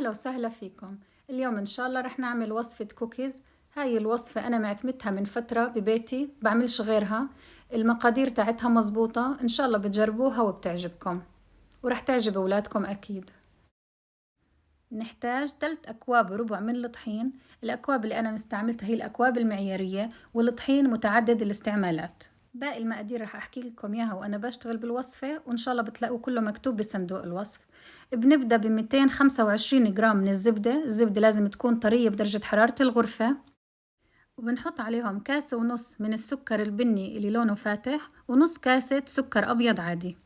أهلا وسهلا فيكم. اليوم إن شاء الله رح نعمل وصفة كوكيز. هاي الوصفة أنا معتمدتها من فترة ببيتي، بعملش غيرها. المقادير تاعتها مزبوطة، إن شاء الله بتجربوها وبتعجبكم ورح تعجب أولادكم أكيد. نحتاج 3 أكواب وربع من الطحين. الأكواب اللي أنا مستعملتها هي الأكواب المعيارية، والطحين متعدد الاستعمالات. باقي المقادير رح أحكي لكم إياها وأنا بشتغل بالوصفة، وإن شاء الله بتلاقوا كله مكتوب بصندوق الوصف. بنبدأ ب 225 جرام من الزبدة. الزبدة لازم تكون طرية بدرجة حرارة الغرفة. وبنحط عليهم 1.5 كاسة من السكر البني اللي لونه فاتح، ونص كاسة سكر أبيض عادي،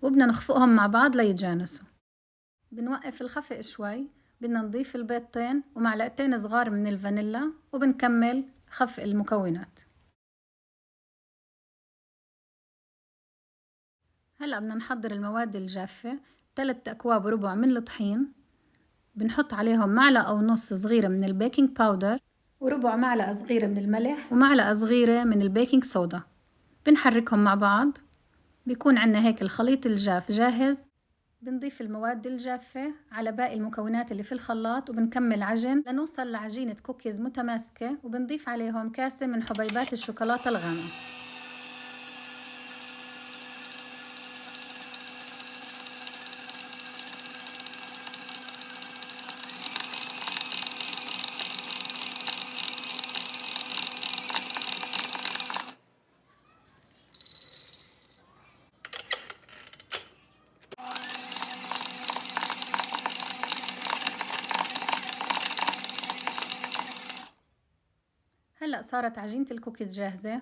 وبدنا نخفقهم مع بعض ليتجانسوا. بنوقف الخفق شوي. بدنا نضيف البيضتين ومعلقتين صغار من الفانيلا، وبنكمل خفق المكونات. هلأ بدنا نحضر المواد الجافة. 3 أكواب وربع من الطحين، بنحط عليهم 1.5 معلقة صغيرة من البيكنج باودر، وربع معلقة صغيرة من الملح، ومعلقة صغيرة من البيكنج صودا. بنحركهم مع بعض. بيكون عنا هيك الخليط الجاف جاهز. بنضيف المواد الجافة على باقي المكونات اللي في الخلاط، وبنكمل عجن لنوصل لعجينة كوكيز متماسكة، وبنضيف عليهم كاسة من حبيبات الشوكولاتة الغامقة. هلأ صارت عجينة الكوكيز جاهزة،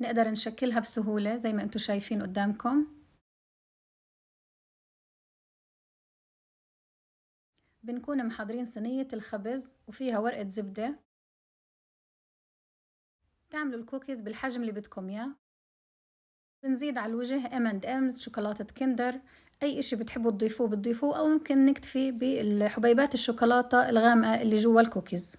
نقدر نشكلها بسهولة زي ما انتم شايفين قدامكم. بنكون محضرين صينية الخبز وفيها ورقة زبدة. تعملوا الكوكيز بالحجم اللي بدكم اياه. بنزيد على الوجه M&M's، شوكولاتة كندر، أي إشي بتحبوا تضيفوه بتضيفوه، أو ممكن نكتفي بالحبيبات الشوكولاتة الغامقة اللي جوا الكوكيز.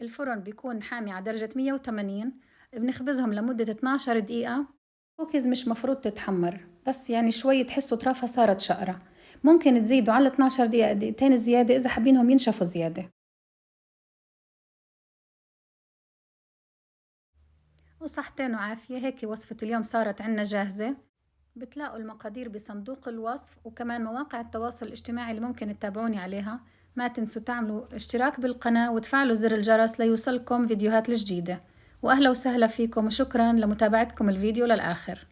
الفرن بيكون حامي على درجة 180. بنخبزهم لمدة 12 دقيقة. كوكيز مش مفروض تتحمر، بس يعني شوي تحسوا طرافها صارت شقرة. ممكن تزيدوا على 12 دقيقة دقيقتين زيادة إذا حابينهم ينشفوا زيادة. وصحتين وعافية. هيك وصفة اليوم صارت عنا جاهزة. بتلاقوا المقادير بصندوق الوصف، وكمان مواقع التواصل الاجتماعي اللي ممكن تتابعوني عليها. ما تنسوا تعملوا اشتراك بالقناة وتفعلوا زر الجرس ليوصلكم فيديوهات الجديدة. وأهلا وسهلا فيكم، وشكرا لمتابعتكم الفيديو للآخر.